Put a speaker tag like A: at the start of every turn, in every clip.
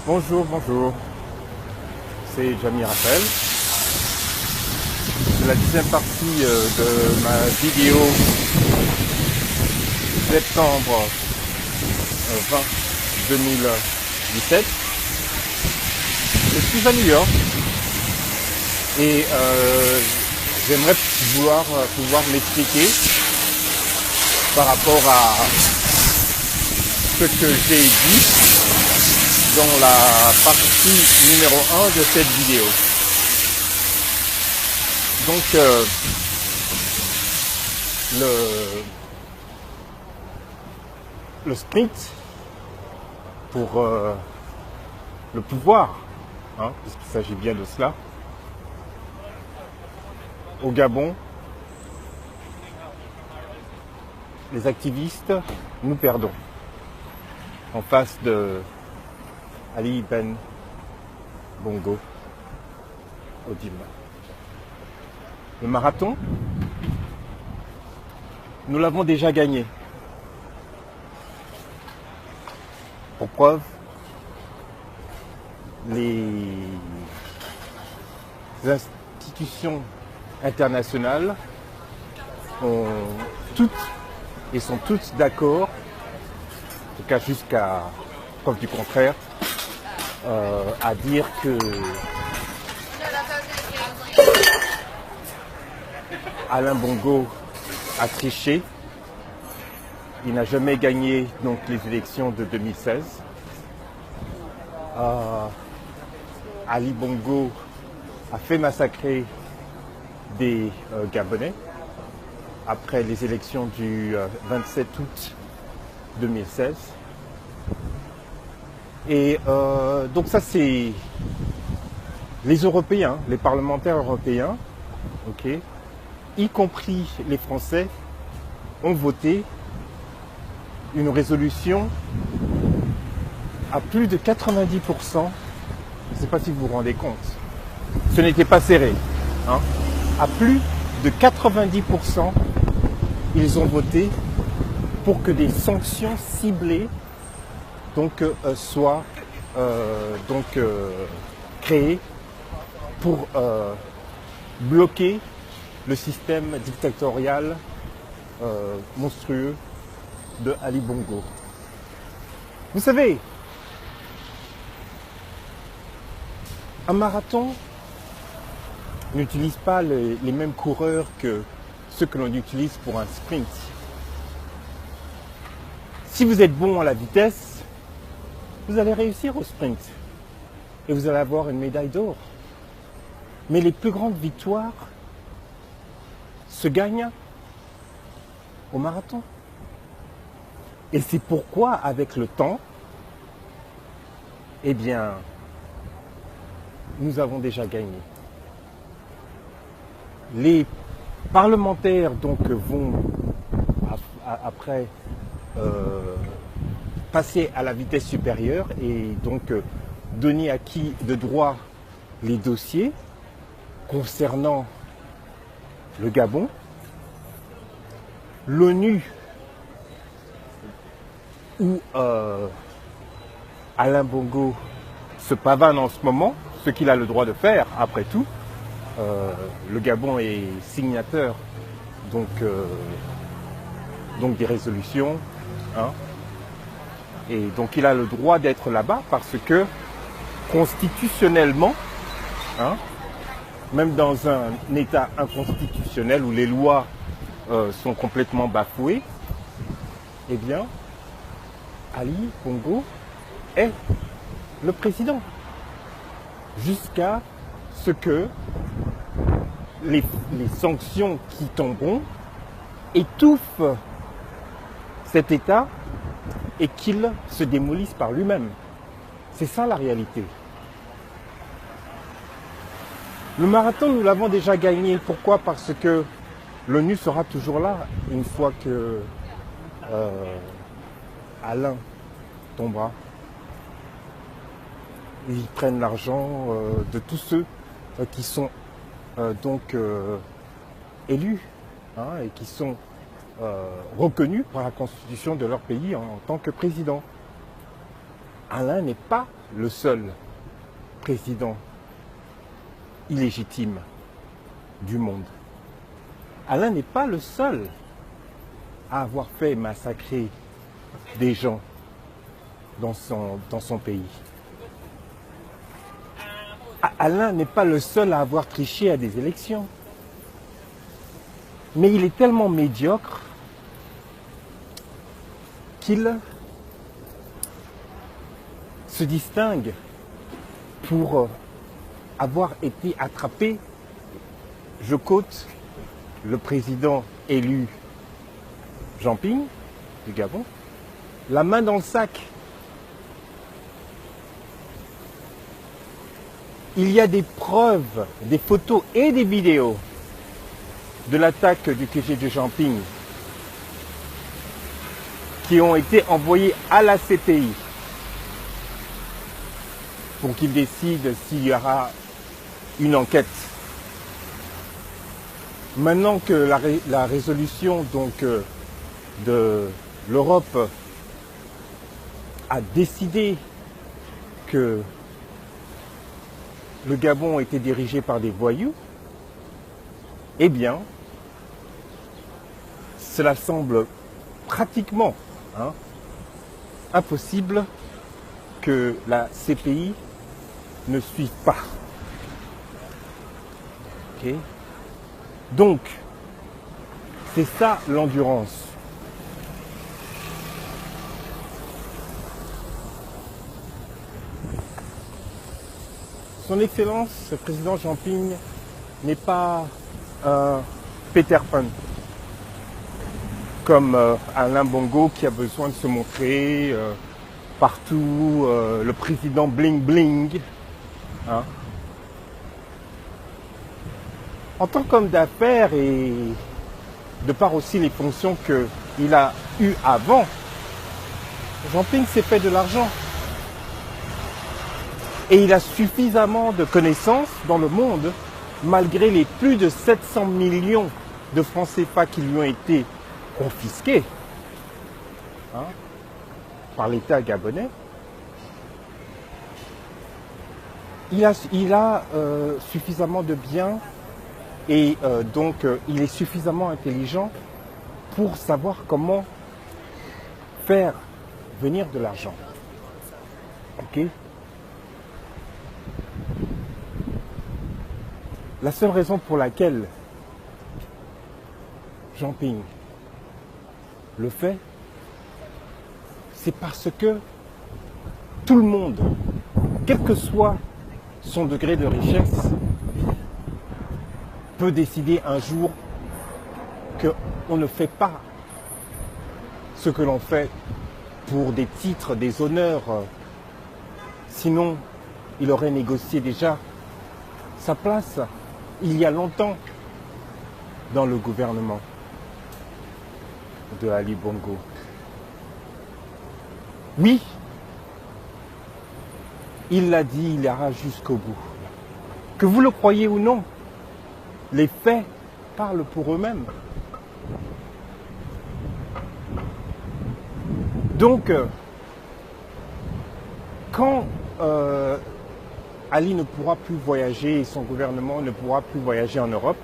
A: Bonjour, bonjour. C'est Jamie Raphaël. C'est la deuxième partie de ma vidéo septembre 20 2017. Je suis à New York et j'aimerais pouvoir m'expliquer par rapport à ce que j'ai dit dans la partie numéro 1 de cette vidéo. Donc le sprint pour le pouvoir, puisqu'il s'agit bien de cela, au Gabon, les activistes, nous perdons en face de Ali Bongo Ondimba. Le marathon, nous l'avons déjà gagné. Pour preuve, les institutions internationales ont toutes et sont toutes d'accord, en tout cas jusqu'à preuve du contraire, à dire que Alain Bongo a triché. Il n'a jamais gagné donc les élections de 2016. Ali Bongo a fait massacrer des Gabonais après les élections du 27 août 2016. Et donc ça c'est les Européens, les parlementaires européens, y compris les Français, ont voté une résolution à plus de 90%. Je ne sais pas si vous vous rendez compte. Ce n'était pas serré. À plus de 90%, ils ont voté pour que des sanctions ciblées soient créées pour bloquer le système dictatorial monstrueux de Ali Bongo. Vous savez, un marathon n'utilise pas les mêmes coureurs que ceux que l'on utilise pour un sprint. Si vous êtes bon à la vitesse, vous allez réussir au sprint et vous allez avoir une médaille d'or. Mais les plus grandes victoires se gagnent au marathon. Et c'est pourquoi, avec le temps, nous avons déjà gagné. Les parlementaires vont après passer à la vitesse supérieure et donner acquis de droit les dossiers concernant le Gabon. L'ONU, où Alain Bongo se pavane en ce moment, ce qu'il a le droit de faire après tout. Le Gabon est signateur des résolutions, et donc il a le droit d'être là-bas parce que constitutionnellement, même dans un état inconstitutionnel où les lois sont complètement bafouées, Ali Bongo est le président jusqu'à ce que les sanctions qui tomberont étouffent cet État et qu'il se démolisse par lui-même. C'est ça la réalité. Le marathon, nous l'avons déjà gagné. Pourquoi ? Parce que l'ONU sera toujours là une fois que Alain tombera. Ils prennent l'argent de tous ceux qui sont élus et qui sont reconnus par la constitution de leur pays en tant que président. Alain n'est pas le seul président illégitime du monde. Alain n'est pas le seul à avoir fait massacrer des gens dans son pays. Alain n'est pas le seul à avoir triché à des élections. Mais il est tellement médiocre qu'il se distingue pour avoir été attrapé. Je quote le président élu Jean Ping du Gabon, la main dans le sac. Il y a des preuves, des photos et des vidéos de l'attaque du QG de Jean Ping qui ont été envoyées à la CPI pour qu'il décide s'il y aura une enquête. Maintenant que la résolution donc, de l'Europe a décidé que le Gabon était dirigé par des voyous, eh bien, cela semble pratiquement impossible que la CPI ne suive pas. Okay. Donc, c'est ça l'endurance. Son Excellence, le président Jean Ping, n'est pas Peter Pan, comme Alain Bongo qui a besoin de se montrer partout, le président bling bling. Hein. En tant qu'homme d'affaires et de par aussi les fonctions qu'il a eues avant, Jean Ping s'est fait de l'argent. Et il a suffisamment de connaissances dans le monde, malgré les plus de 700 millions de francs CFA qui lui ont été confisqués par l'État gabonais. Il a suffisamment de biens et donc il est suffisamment intelligent pour savoir comment faire venir de l'argent. Ok ? La seule raison pour laquelle Jean Ping le fait, c'est parce que tout le monde, quel que soit son degré de richesse, peut décider un jour qu'on ne fait pas ce que l'on fait pour des titres, des honneurs. Sinon, il aurait négocié déjà sa place il y a longtemps dans le gouvernement de Ali Bongo. Oui, il l'a dit, il ira jusqu'au bout. Que vous le croyez ou non, les faits parlent pour eux-mêmes. Donc, quand Ali ne pourra plus voyager et son gouvernement ne pourra plus voyager en Europe,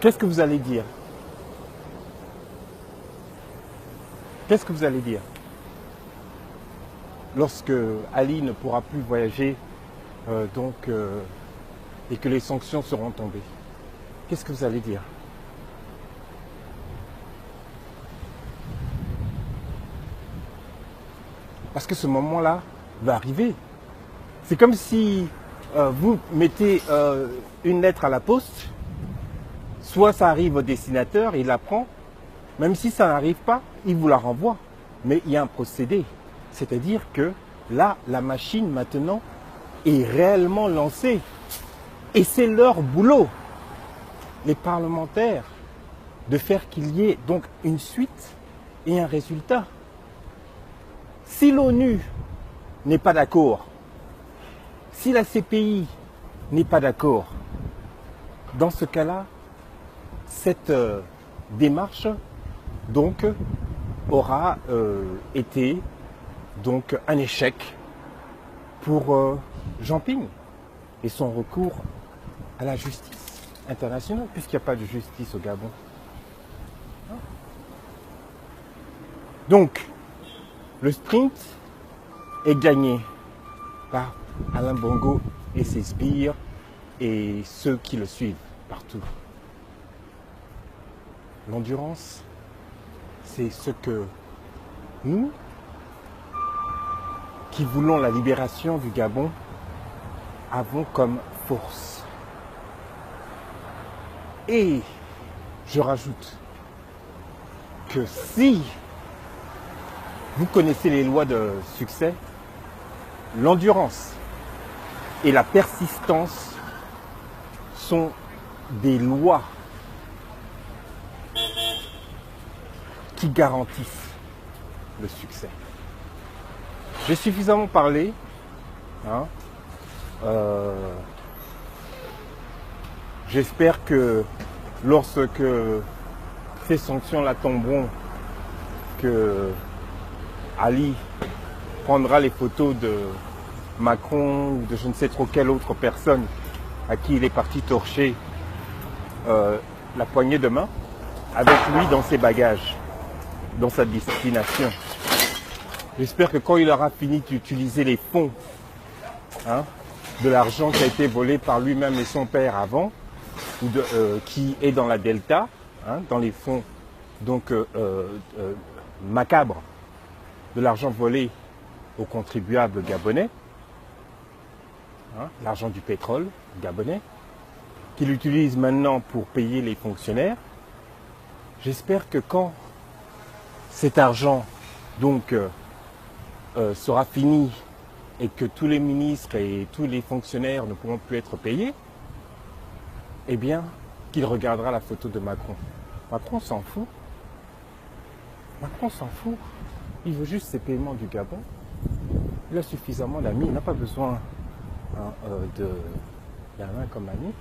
A: qu'est-ce que vous allez dire? Qu'est-ce que vous allez dire lorsque Ali ne pourra plus voyager et que les sanctions seront tombées? Qu'est-ce que vous allez dire? Parce que ce moment-là va arriver. C'est comme si vous mettez une lettre à la poste, soit ça arrive au destinateur, il la prend, même si ça n'arrive pas, il vous la renvoie. Mais il y a un procédé. C'est-à-dire que là, la machine maintenant est réellement lancée. Et c'est leur boulot, les parlementaires, de faire qu'il y ait donc une suite et un résultat. Si l'ONU n'est pas d'accord, si la CPI n'est pas d'accord, dans ce cas-là, cette démarche donc aura été donc un échec pour Jean Ping et son recours à la justice internationale, puisqu'il n'y a pas de justice au Gabon. Donc, le sprint est gagné par Alain Bongo et ses sbires et ceux qui le suivent partout. L'endurance, c'est ce que nous, qui voulons la libération du Gabon, avons comme force. Et je rajoute que si vous connaissez les lois de succès, l'endurance et la persistance sont des lois qui garantissent le succès. J'ai suffisamment parlé. J'espère que lorsque ces sanctions-là tomberont, que Ali prendra les photos de Macron ou de je ne sais trop quelle autre personne à qui il est parti torcher la poignée de main avec lui dans ses bagages, dans sa destination. J'espère que quand il aura fini d'utiliser les fonds de l'argent qui a été volé par lui-même et son père avant, ou qui est dans la Delta, dans les fonds donc macabres de l'argent volé aux contribuables gabonais, l'argent du pétrole gabonais, qu'il utilise maintenant pour payer les fonctionnaires. J'espère que quand cet argent donc sera fini et que tous les ministres et tous les fonctionnaires ne pourront plus être payés, eh bien, qu'il regardera la photo de Macron. Macron s'en fout. Macron s'en fout. Il veut juste ses paiements du Gabon. Il a suffisamment d'amis. Il n'a pas besoin d'un comme ami.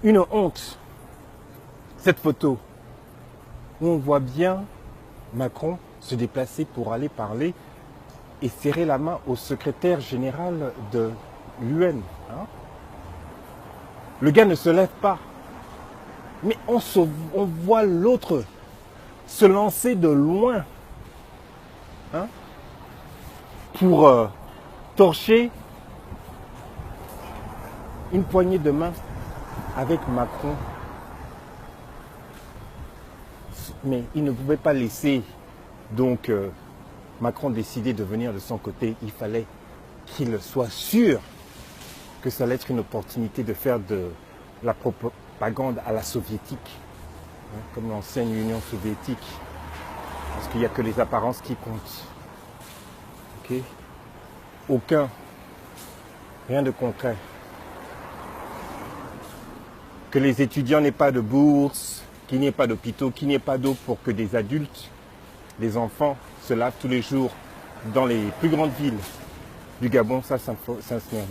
A: Une honte. Cette photo où on voit bien Macron se déplacer pour aller parler et serrer la main au secrétaire général de l'UN. Le gars ne se lève pas. Mais on voit l'autre se lancer de loin pour torcher une poignée de main avec Macron. Mais il ne pouvait pas laisser donc Macron décider de venir de son côté. Il fallait qu'il soit sûr que ça allait être une opportunité de faire de la propagande à la soviétique, comme l'ancienne Union soviétique, parce qu'il n'y a que les apparences qui comptent. Okay? Rien de concret. Que les étudiants n'aient pas de bourse, qu'il n'y ait pas d'hôpitaux, qu'il n'y ait pas d'eau pour que des adultes, des enfants se lavent tous les jours dans les plus grandes villes du Gabon, ça n'est rien.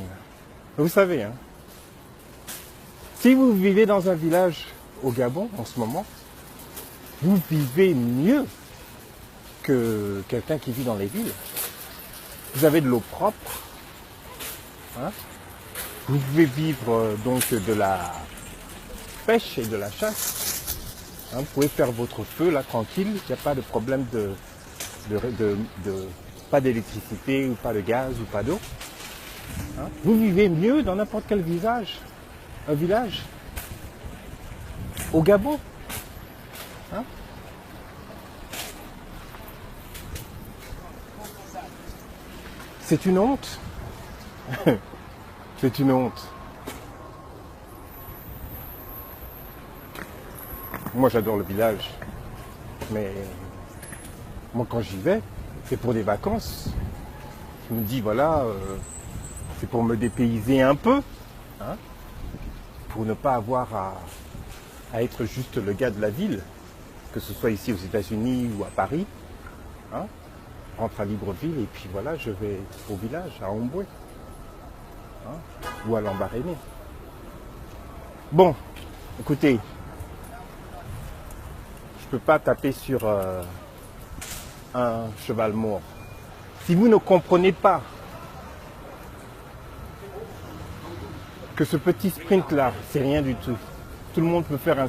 A: Vous savez, si vous vivez dans un village au Gabon en ce moment, vous vivez mieux que quelqu'un qui vit dans les villes. Vous avez de l'eau propre. Vous pouvez vivre donc de la pêche et de la chasse. Vous pouvez faire votre feu là tranquille. Il n'y a pas de problème pas d'électricité ou pas de gaz ou pas d'eau. Vous vivez mieux dans n'importe quel village. Au Gabon. C'est une honte. C'est une honte. Moi j'adore le village. Mais moi quand j'y vais, c'est pour des vacances. Je me dis voilà, c'est pour me dépayser un peu. Pour ne pas avoir à être juste le gars de la ville, que ce soit ici aux États-Unis ou à Paris. Rentre à Libreville et puis voilà, je vais au village, à Omboué. Ou à Lambaréné. Bon, écoutez, je ne peux pas taper sur un cheval mort. Si vous ne comprenez pas que ce petit sprint-là, c'est rien du tout. Tout le monde peut faire un